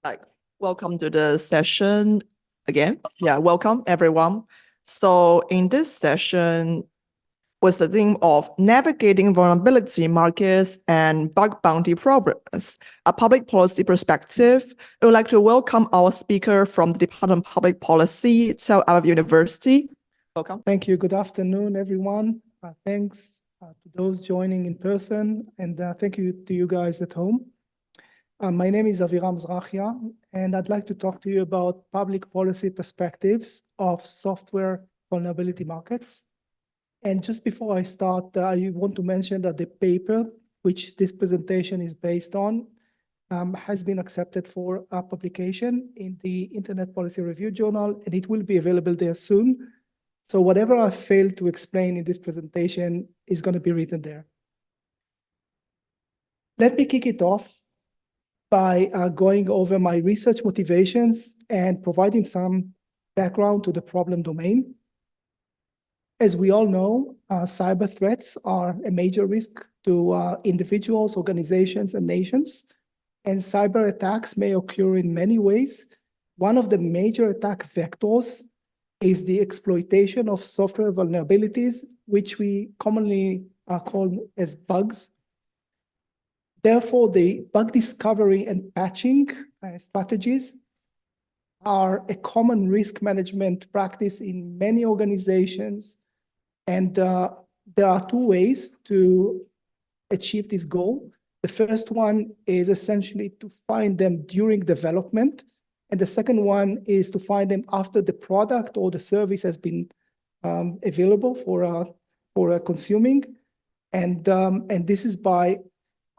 Like, welcome to the session again. Yeah, welcome everyone. So in this session, with the theme of navigating vulnerability markets and bug bounty problems, a public policy perspective, I would like to welcome our speaker from the Department of Public Policy, Tel Aviv University. Welcome. Thank you. Good afternoon, everyone. Thanks to those joining in person, and thank you to you guys at home. My name is Aviram Zrachia, and I'd like to talk to you about public policy perspectives of software vulnerability markets. And just before I start, I want to mention that the paper which this presentation is based on has been accepted for publication in the Internet Policy Review Journal, and it will be available there soon. So whatever I failed to explain in this presentation is going to be written there. Let me kick it off by going over my research motivations and providing some background to the problem domain. As we all know, cyber threats are a major risk to individuals, organizations, and nations. And cyber attacks may occur in many ways. One of the major attack vectors is the exploitation of software vulnerabilities, which we commonly call as bugs. Therefore, the bug discovery and patching strategies are a common risk management practice in many organizations. And there are two ways to achieve this goal. The first one is essentially to find them during development. And the second one is to find them after the product or the service has been available for consuming. And this is by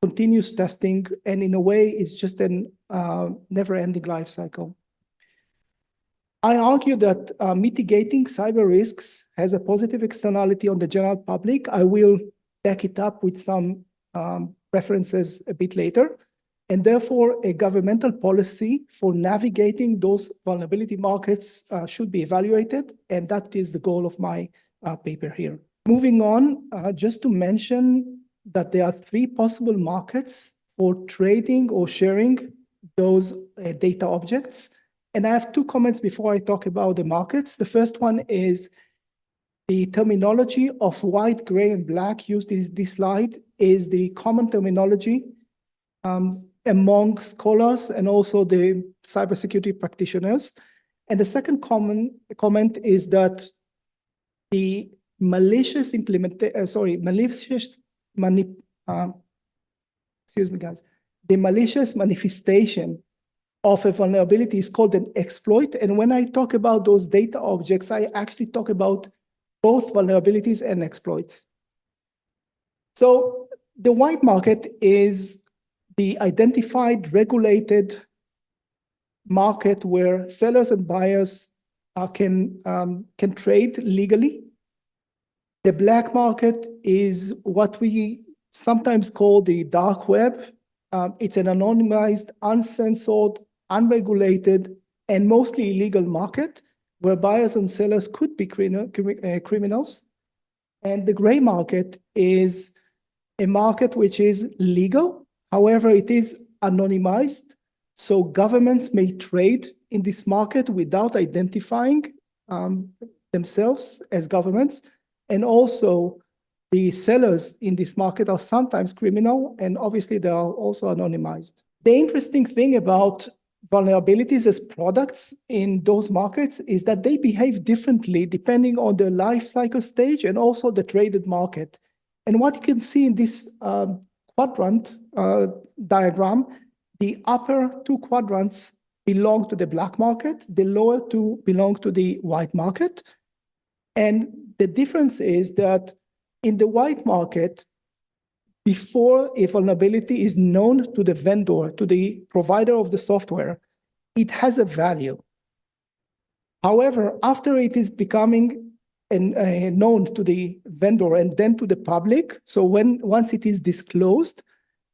continuous testing. And in a way, it's just a never-ending life cycle. I argue that mitigating cyber risks has a positive externality on the general public. I will back it up with some references a bit later. And therefore, a governmental policy for navigating those vulnerability markets should be evaluated. And that is the goal of my paper here. Moving on, just to mention that there are three possible markets for trading or sharing those data objects. And I have two comments before I talk about the markets. The first one is the terminology of white, gray, and black used in this slide is the common terminology among scholars and also the cybersecurity practitioners. And the second comment is that the malicious manifestation of a vulnerability is called an exploit. And when I talk about those data objects, I actually talk about both vulnerabilities and exploits. So the white market is the identified regulated market where sellers and buyers can trade legally. The black market is what we sometimes call the dark web. It's an anonymized, uncensored, unregulated, and mostly illegal market where buyers and sellers could be criminals. And the gray market is a market which is legal. However, it is anonymized. So governments may trade in this market without identifying themselves as governments. And also, the sellers in this market are sometimes criminal, and obviously they are also anonymized. The interesting thing about vulnerabilities as products in those markets is that they behave differently depending on the life cycle stage and also the traded market. And what you can see in this quadrant diagram, the upper two quadrants belong to the black market, the lower two belong to the white market. And the difference is that in the white market, before a vulnerability is known to the vendor, to the provider of the software, it has a value. However, after it is becoming known to the vendor and then to the public, so once it is disclosed,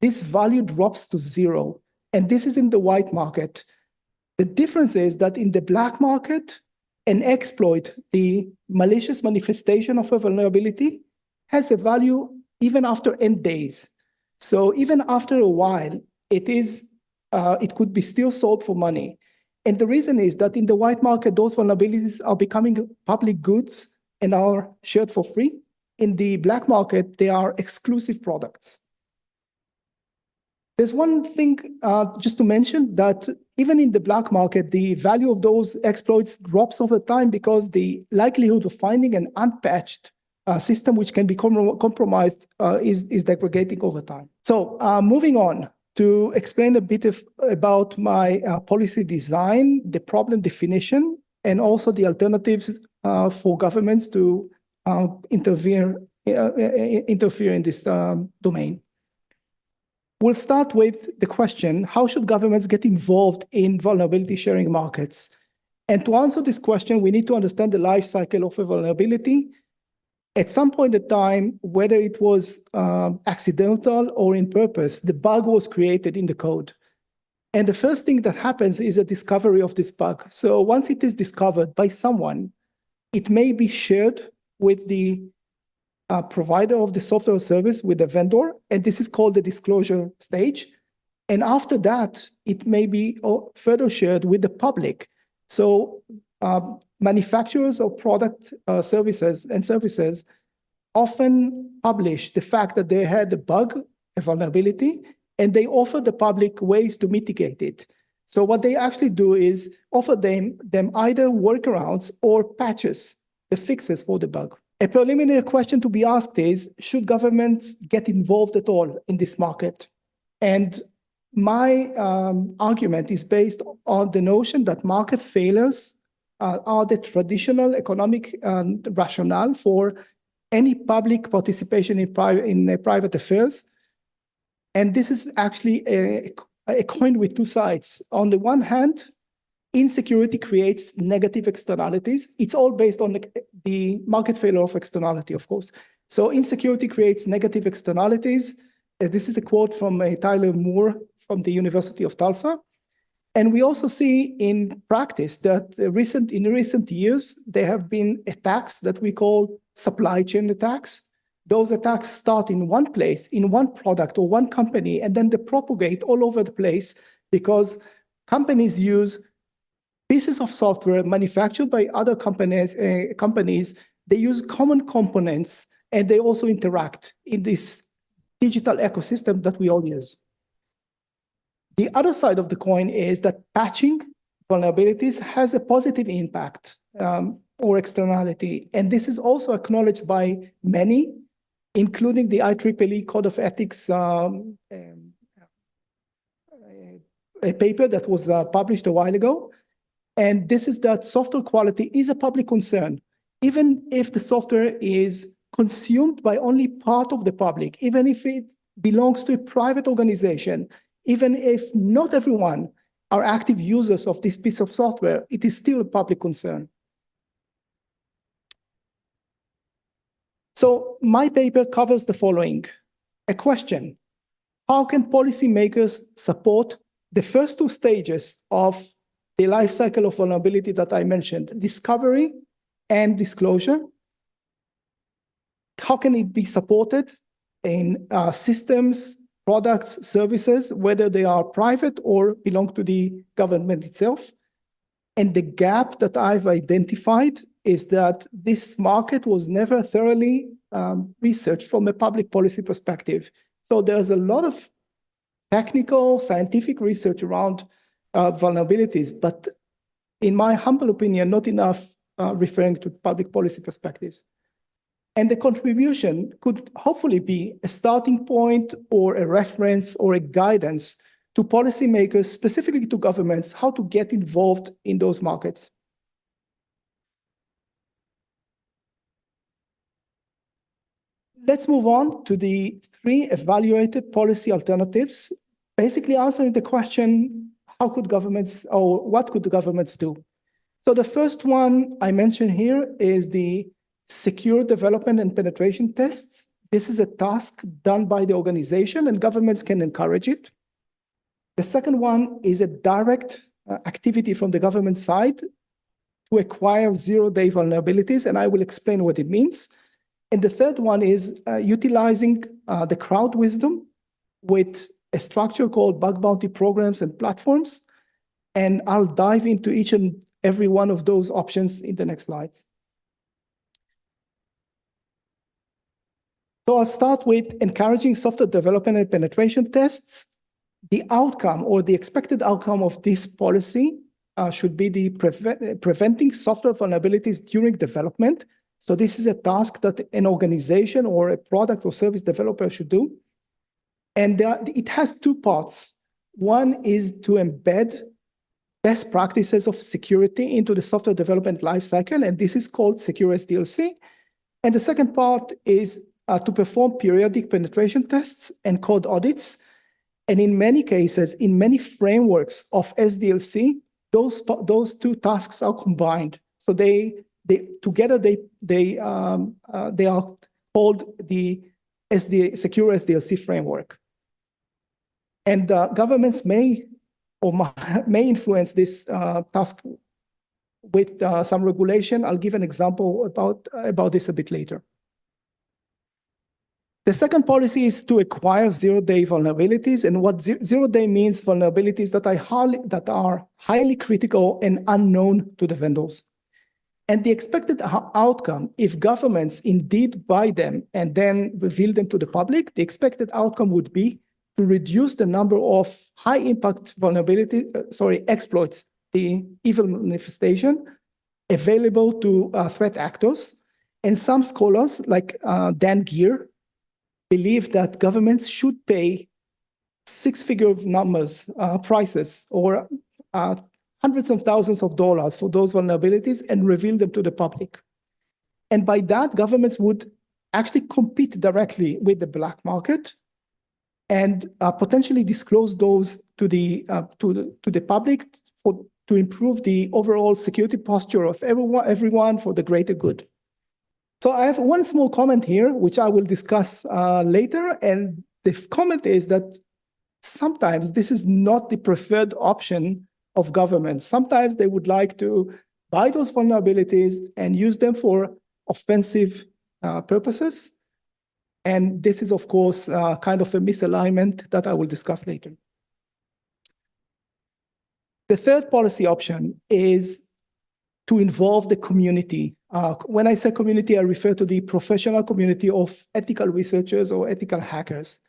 this value drops to zero. And this is in the white market. The difference is that in the black market, an exploit, the malicious manifestation of a vulnerability, has a value even after n days. So even after a while, it is it could be still sold for money. And the reason is that in the white market, those vulnerabilities are becoming public goods and are shared for free. In the black market, they are exclusive products. There's one thing just to mention, that even in the black market, the value of those exploits drops over time because the likelihood of finding an unpatched system which can be compromised is degrading over time. So moving on to explain a bit about my policy design, the problem definition, and also the alternatives for governments to interfere in this domain. We'll start with the question, how should governments get involved in vulnerability sharing markets? And to answer this question, we need to understand the life cycle of a vulnerability. At some point in time, whether it was accidental or in purpose, the bug was created in the code. And the first thing that happens is a discovery of this bug. So once it is discovered by someone, it may be shared with the provider of the software service, with the vendor, and this is called the disclosure stage. And after that, it may be further shared with the public. So manufacturers of product services often publish the fact that they had a bug, a vulnerability, and they offer the public ways to mitigate it. So what they actually do is offer them either workarounds or patches, the fixes for the bug. A preliminary question to be asked is, should governments get involved at all in this market? And my argument is based on the notion that market failures are the traditional economic rationale for any public participation in private affairs. And this is actually a coin with two sides. On the one hand, insecurity creates negative externalities. It's all based on the market failure of externality, of course. So insecurity creates negative externalities. This is a quote from Tyler Moore from the University of Tulsa. And we also see in practice that in recent years, there have been attacks that we call supply chain attacks. Those attacks start in one place, in one product or one company, and then they propagate all over the place because companies use pieces of software manufactured by other companies. They use common components, and they also interact in this digital ecosystem that we all use. The other side of the coin is that patching vulnerabilities has a positive impact or externality. And this is also acknowledged by many, including the IEEE Code of Ethics a paper that was published a while ago. And this is that software quality is a public concern, even if the software is consumed by only part of the public, even if it belongs to a private organization, even if not everyone are active users of this piece of software, it is still a public concern. So my paper covers the following. A question: how can policymakers support the first two stages of the life cycle of vulnerability that I mentioned, discovery and disclosure? How can it be supported in systems, products, services, whether they are private or belong to the government itself? And the gap that I've identified is that this market was never thoroughly researched from a public policy perspective. So there's a lot of technical, scientific research around vulnerabilities, but in my humble opinion, not enough referring to public policy perspectives. And the contribution could hopefully be a starting point or a reference or a guidance to policymakers, specifically to governments, how to get involved in those markets. Let's move on to the 3 evaluated policy alternatives, basically answering the question, how could governments, or what could the governments do? So the first one I mentioned here is the secure development and penetration tests. This is a task done by the organization, and governments can encourage it. The second one is a direct activity from the government side to acquire zero-day vulnerabilities, and I will explain what it means. And the third one is utilizing the crowd wisdom with a structure called bug bounty programs and platforms. And I'll dive into each and every one of those options in the next slides. So I'll start with encouraging software development and penetration tests. The outcome or the expected outcome of this policy should be the preventing software vulnerabilities during development. So this is a task that an organization or a product or service developer should do. And it has two parts. One is to embed best practices of security into the software development lifecycle, and this is called Secure SDLC. And the second part is to perform periodic penetration tests and code audits. And in many cases, in many frameworks of SDLC, those two tasks are combined. So together they are called the Secure SDLC framework. And governments may influence this task with some regulation. I'll give an example about this a bit later. The second policy is to acquire zero-day vulnerabilities. And what zero-day means, vulnerabilities that are highly critical and unknown to the vendors. And the expected outcome, if governments indeed buy them and then reveal them to the public, the expected outcome would be to reduce the number of high-impact exploits, the evil manifestation, available to threat actors. And some scholars, like Dan Geer, believe that governments should pay six-figure numbers, prices, or hundreds of thousands of dollars for those vulnerabilities and reveal them to the public. And by that, governments would actually compete directly with the black market and potentially disclose those to the public to improve the overall security posture of everyone for the greater good. So I have one small comment here, which I will discuss later. And the comment is that sometimes this is not the preferred option of governments. Sometimes they would like to buy those vulnerabilities and use them for offensive purposes. And this is, of course, kind of a misalignment that I will discuss later. The third policy option is to involve the community. When I say community, I refer to the professional community of ethical researchers or ethical hackers.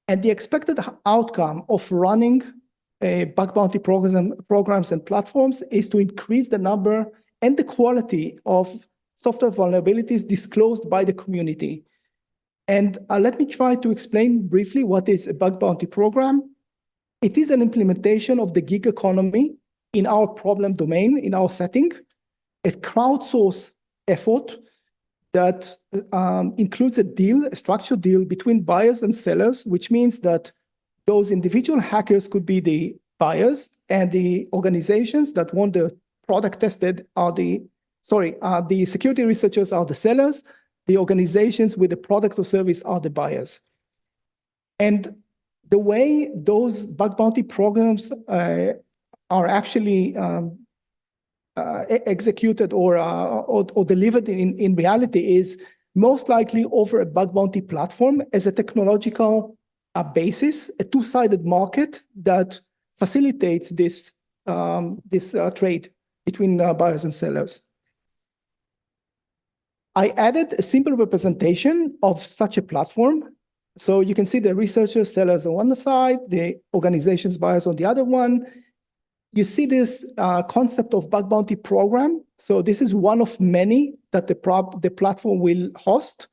And the expected outcome of running bug bounty programs and platforms is to increase the number and the quality of software vulnerabilities disclosed by the community. And let me try to explain briefly what is a bug bounty program. It is an implementation of the gig economy in our problem domain, in our setting, a crowdsourced effort that includes a structured deal between buyers and sellers, which means that those individual hackers could be the buyers and the organizations that want the product tested are the security researchers are the sellers, the organizations with the product or service are the buyers. And the way those bug bounty programs are actually executed or delivered in reality is most likely over a bug bounty platform as a technological basis, a two-sided market that facilitates this trade between buyers and sellers. I added a simple representation of such a platform. So you can see the researchers, sellers on one side, the organizations, buyers on the other one. You see this concept of bug bounty program. So this is one of many that the platform will host.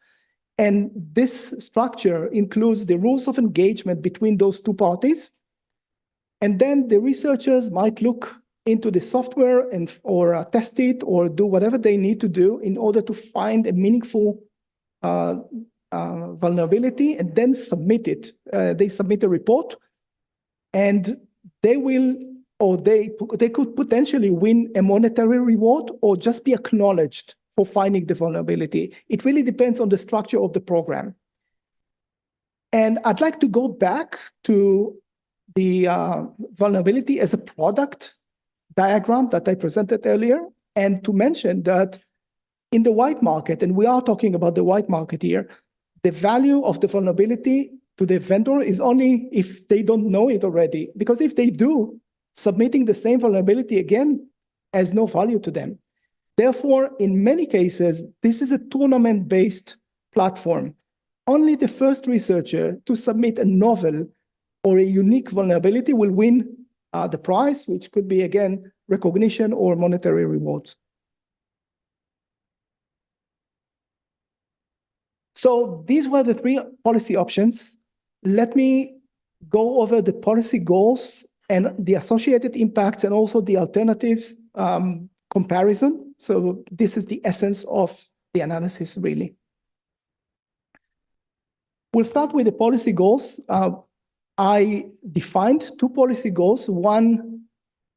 And this structure includes the rules of engagement between those two parties. And then the researchers might look into the software or test it or do whatever they need to do in order to find a meaningful vulnerability and then submit it. They submit a report and they will, or they could potentially win a monetary reward or just be acknowledged for finding the vulnerability. It really depends on the structure of the program. And I'd like to go back to the vulnerability as a product diagram that I presented earlier, and to mention that in the white market, and we are talking about the white market here, the value of the vulnerability to the vendor is only if they don't know it already. Because if they do, submitting the same vulnerability again has no value to them. Therefore, in many cases, this is a tournament-based platform. Only the first researcher to submit a novel or a unique vulnerability will win the prize, which could be, again, recognition or monetary reward. So these were the three policy options. Let me go over the policy goals and the associated impacts and also the alternatives comparison. So this is the essence of the analysis, really. We'll start with the policy goals. I defined two policy goals. One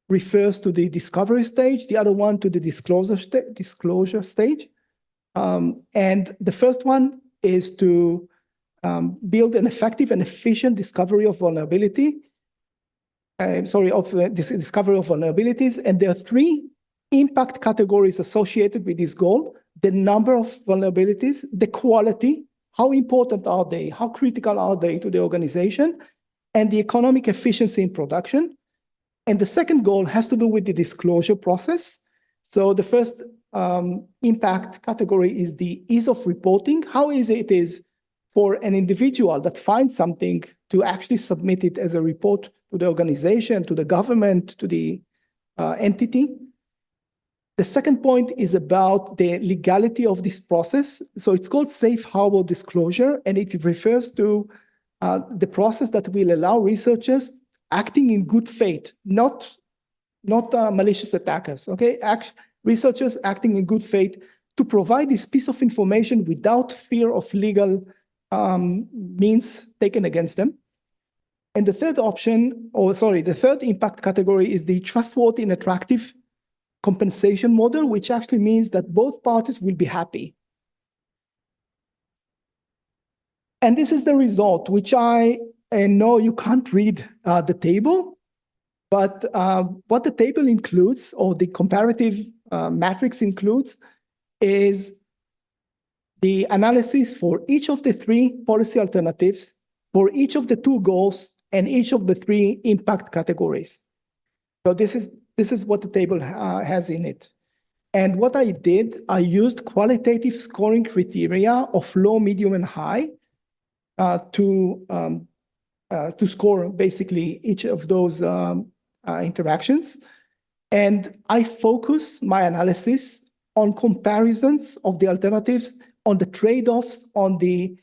refers to the discovery stage, the other one to the disclosure stage. And the first one is to build an effective and efficient discovery of vulnerability. Discovery of vulnerabilities. And there are three impact categories associated with this goal: the number of vulnerabilities, the quality, how important are they, how critical are they to the organization, and the economic efficiency in production. And the second goal has to do with the disclosure process. So the first impact category is the ease of reporting, how easy it is for an individual that finds something to actually submit it as a report to the organization, to the government, to the entity. The second point is about the legality of this process. So it's called safe harbor disclosure, and it refers to the process that will allow researchers acting in good faith, not malicious attackers, okay? Researchers acting in good faith to provide this piece of information without fear of legal means taken against them. And the third the third impact category is the trustworthy and attractive compensation model, which actually means that both parties will be happy. And this is the result, which I know you can't read the table, but what the table includes, or the comparative matrix includes, is the analysis for each of the three policy alternatives, for each of the two goals, and each of the three impact categories. So this is what the table has in it. And what I did, I used qualitative scoring criteria of low, medium, and high to score basically each of those interactions. And I focus my analysis on comparisons of the alternatives, on the trade-offs, on the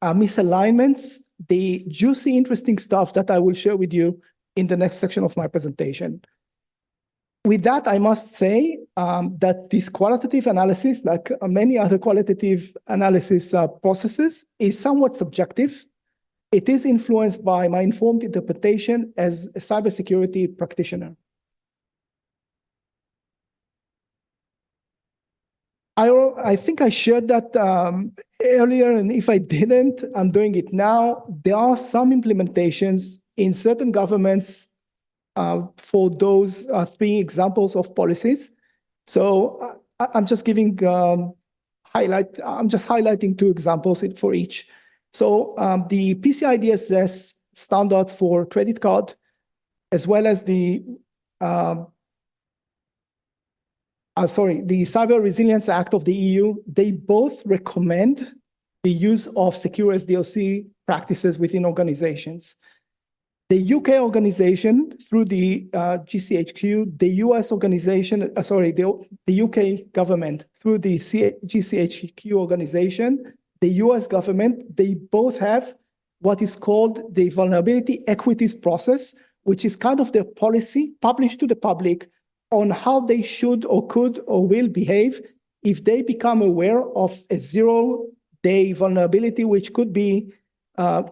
misalignments, the juicy, interesting stuff that I will share with you in the next section of my presentation. With that, I must say that this qualitative analysis, like many other qualitative analysis processes, is somewhat subjective. It is influenced by my informed interpretation as a cybersecurity practitioner. I think I shared that earlier, and if I didn't, I'm doing it now. There are some implementations in certain governments for those three examples of policies. So I'm just giving I'm just highlighting two examples for each. So the PCI DSS standards for credit card, as well as the Cyber Resilience Act of the EU, they both recommend the use of secure SDLC practices within organizations. The UK organization through the GCHQ, the US organization, the UK government through the GCHQ organization, the US government, they both have what is called the vulnerability equities process, which is kind of their policy published to the public on how they should or could or will behave if they become aware of a zero-day vulnerability, which could be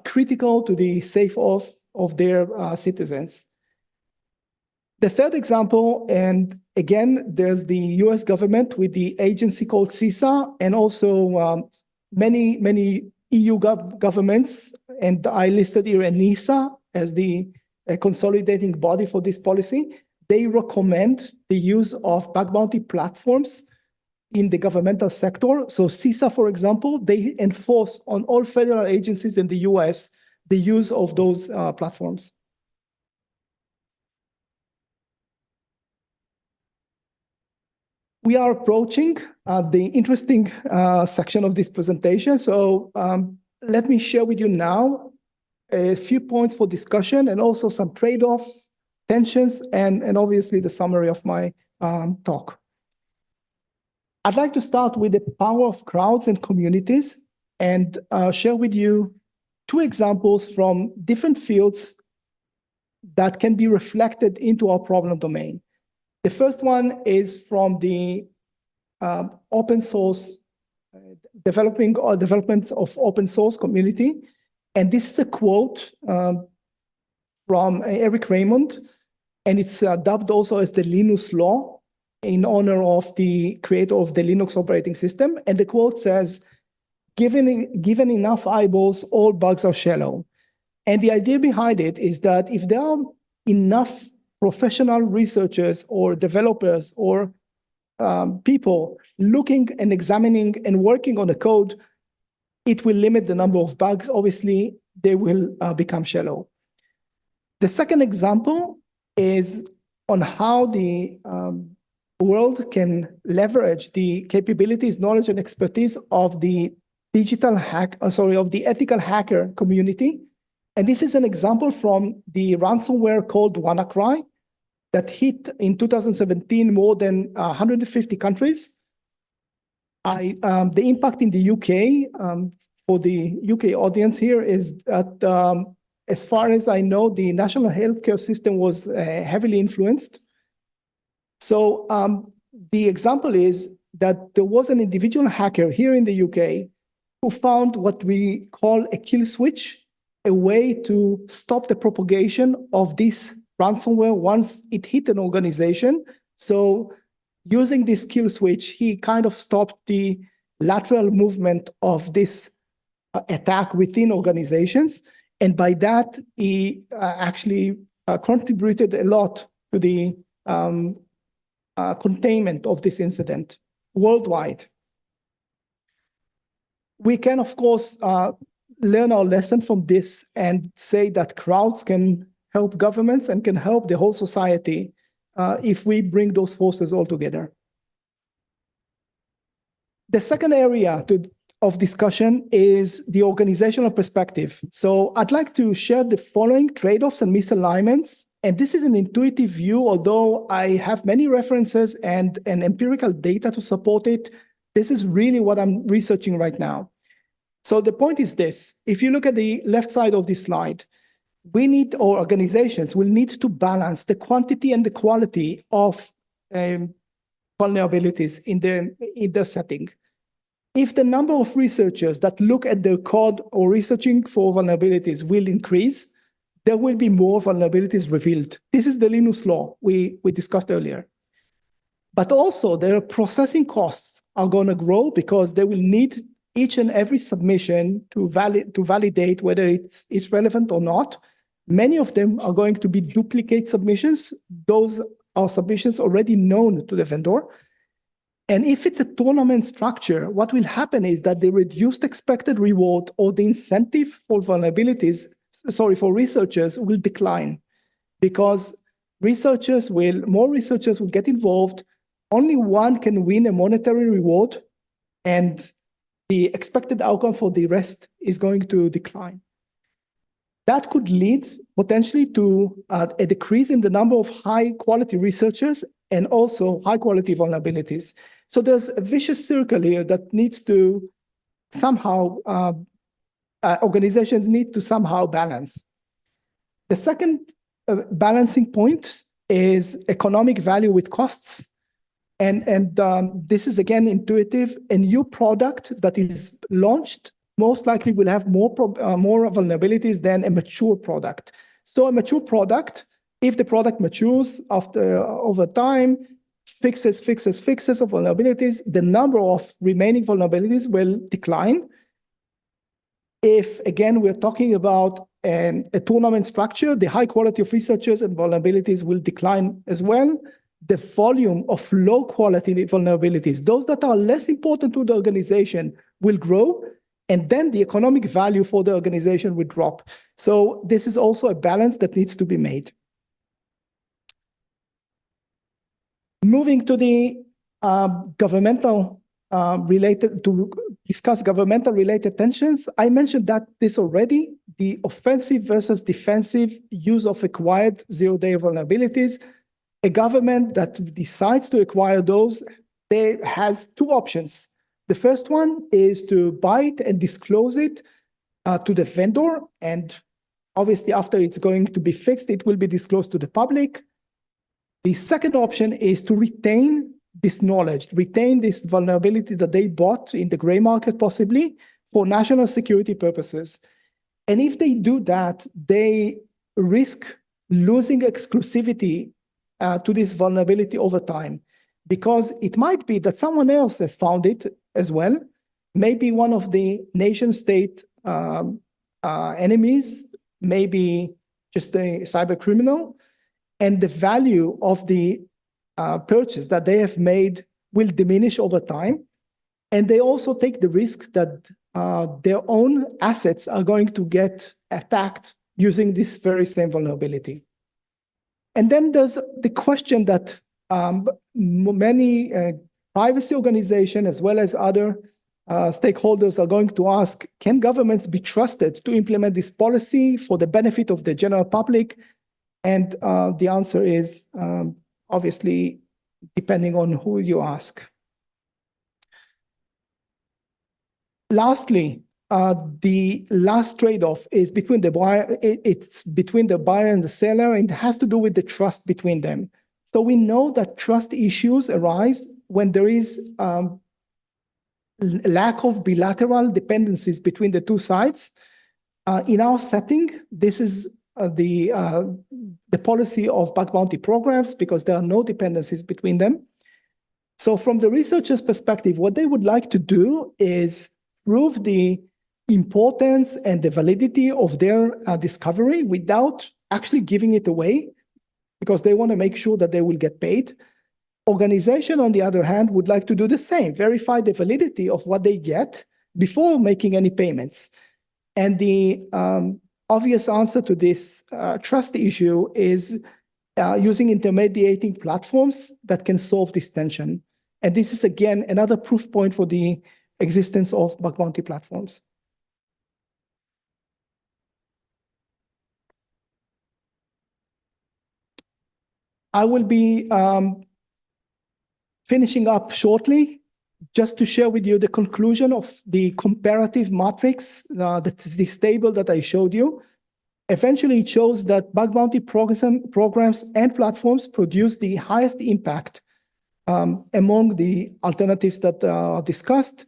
critical to the safe of their citizens. The third example, and again, there's the US government with the agency called CISA, and also many EU governments, and I listed here ENISA as the consolidating body for this policy. They recommend the use of bug bounty platforms in the governmental sector. So CISA, for example, they enforce on all federal agencies in the US the use of those platforms. We are approaching the interesting section of this presentation. So let me share with you now a few points for discussion and also some trade-offs, tensions, and obviously the summary of my talk. I'd like to start with the power of crowds and communities and share with you two examples from different fields that can be reflected into our problem domain. The first one is from the open source development of open source community. And this is a quote from Eric Raymond, and it's dubbed also as the Linus Law in honor of the creator of the Linux operating system. And the quote says, given enough eyeballs, all bugs are shallow. And the idea behind it is that if there are enough professional researchers or developers or people looking and examining and working on the code, it will limit the number of bugs. Obviously, they will become shallow. The second example is on how the world can leverage the capabilities, knowledge, and expertise of the of the ethical hacker community. And this is an example from the ransomware called WannaCry that hit in 2017 more than 150 countries. The impact in the UK, for the UK audience here, is that as far as I know, the national healthcare system was heavily influenced. So the example is that there was an individual hacker here in the UK who found what we call a kill switch, a way to stop the propagation of this ransomware once it hit an organization. So using this kill switch, he kind of stopped the lateral movement of this attack within organizations. And by that, he actually contributed a lot to the containment of this incident worldwide. We can, of course, learn our lesson from this and say that crowds can help governments and can help the whole society if we bring those forces all together. The second area of discussion is the organizational perspective. So I'd like to share the following trade-offs and misalignments. And this is an intuitive view, although I have many references and empirical data to support it. This is really what I'm researching right now. So the point is this: if you look at the left side of this slide, we need, or organizations will need to balance the quantity and the quality of vulnerabilities in the setting. If the number of researchers that look at the code or researching for vulnerabilities will increase, there will be more vulnerabilities revealed. This is the Linus Law we discussed earlier. But also their processing costs are going to grow because they will need each and every submission to validate whether it's relevant or not. Many of them are going to be duplicate submissions. Those are submissions already known to the vendor. And if it's a tournament structure, what will happen is that the reduced expected reward or the incentive for for researchers will decline, because more researchers will get involved. Only one can win a monetary reward, and the expected outcome for the rest is going to decline. That could lead potentially to a decrease in the number of high-quality researchers and also high-quality vulnerabilities. So there's a vicious circle here that needs to somehow, organizations need to somehow balance. The second balancing point is economic value with costs. And this is, again, intuitive. A new product that is launched most likely will have more vulnerabilities than a mature product. So a mature product, if the product matures over time, fixes of vulnerabilities, the number of remaining vulnerabilities will decline. If, again, we're talking about a tournament structure, the high quality of researchers and vulnerabilities will decline as well. the volume of low quality vulnerabilities, those that are less important to the organization, will grow, and then the economic value for the organization will drop. So this is also a balance that needs to be made. Moving to the governmental related, to discuss governmental related tensions, I mentioned that this already, the offensive versus defensive use of acquired zero-day vulnerabilities. A government that decides to acquire those, they has two options. The first one is to buy it and disclose it to the vendor, and obviously after it's going to be fixed, it will be disclosed to the public. The second option is to retain this knowledge, retain this vulnerability that they bought in the gray market possibly for national security purposes. And if they do that, they risk losing exclusivity to this vulnerability over time, because it might be that someone else has found it as well, maybe one of the nation state enemies, maybe just a cyber criminal, and the value of the purchase that they have made will diminish over time. And they also take the risk that their own assets are going to get attacked using this very same vulnerability. And then there's the question that many privacy organizations as well as other stakeholders are going to ask: can governments be trusted to implement this policy for the benefit of the general public? And the answer is obviously depending on who you ask. Lastly, the last trade-off is between the buyer. It's between the buyer and the seller, and it has to do with the trust between them. So we know that trust issues arise when there is lack of bilateral dependencies between the two sides. In our setting, this is the policy of bug bounty programs, because there are no dependencies between them. So from the researcher's perspective, what they would like to do is prove the importance and the validity of their discovery without actually giving it away, because they want to make sure that they will get paid. Organization, on the other hand, would like to do the same, verify the validity of what they get before making any payments. And the obvious answer to this trust issue is using intermediating platforms that can solve this tension. And this is, again, another proof point for the existence of bug bounty platforms. I will be finishing up shortly, just to share with you the conclusion of the comparative matrix, that is this table that I showed you. Eventually, it shows that bug bounty programs and platforms produce the highest impact among the alternatives that are discussed.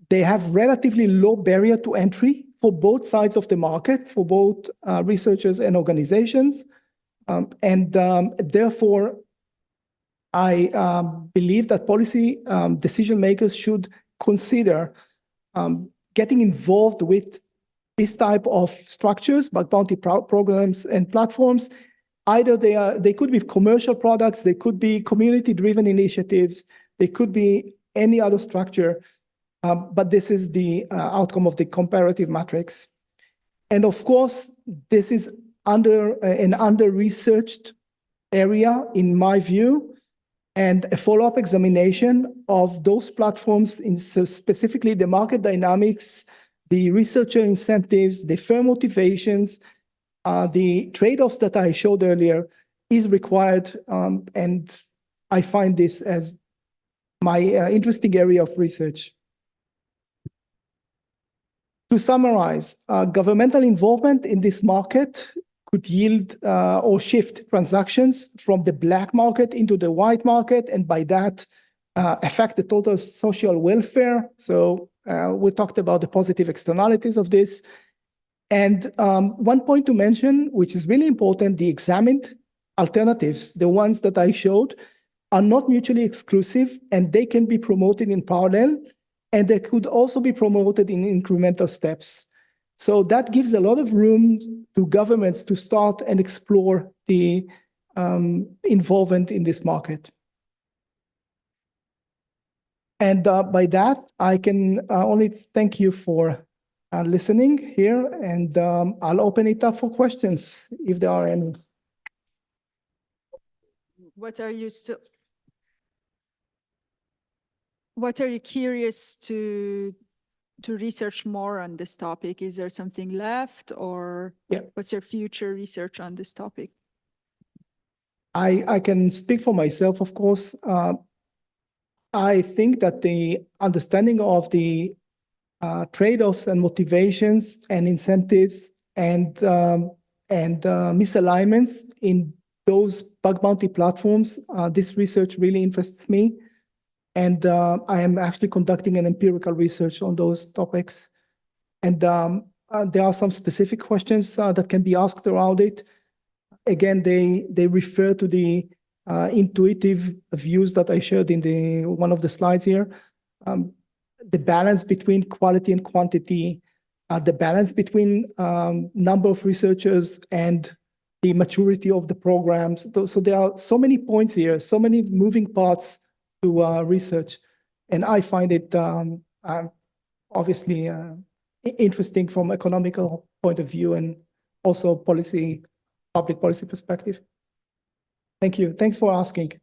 They have relatively low barrier to entry for both sides of the market, for both researchers and organizations. Therefore, I believe that policy decision makers should consider getting involved with this type of structures, bug bounty programs and platforms. Either they could be commercial products, they could be community-driven initiatives, they could be any other structure, but this is the outcome of the comparative matrix. And of course, this is an under-researched area, in my view, and a follow-up examination of those platforms, in specifically the market dynamics, the researcher incentives, the firm motivations, the trade-offs that I showed earlier is required, and I find this as my interesting area of research. To summarize, governmental involvement in this market could yield or shift transactions from the black market into the white market, and by that affect the total social welfare. So we talked about the positive externalities of this. And one point to mention, which is really important, the examined alternatives, the ones that I showed, are not mutually exclusive, and they can be promoted in parallel, and they could also be promoted in incremental steps. So that gives a lot of room to governments to start and explore the involvement in this market. And by that, I can only thank you for listening here, and I'll open it up for questions if there are any. What are you curious to research more on this topic? Is there something left, or Yeah. what's your future research on this topic? I can speak for myself, of course. I think that the understanding of the trade-offs and motivations and incentives and misalignments in those bug bounty platforms, this research really interests me. And I am actually conducting an empirical research on those topics. And there are some specific questions that can be asked around it. Again, they refer to the intuitive views that I shared in one of the slides here. The balance between quality and quantity, the balance between number of researchers and the maturity of the programs. So there are so many points here, so many moving parts to research. And I find it obviously interesting from economical point of view and also public policy perspective. Thank you. Thanks for asking.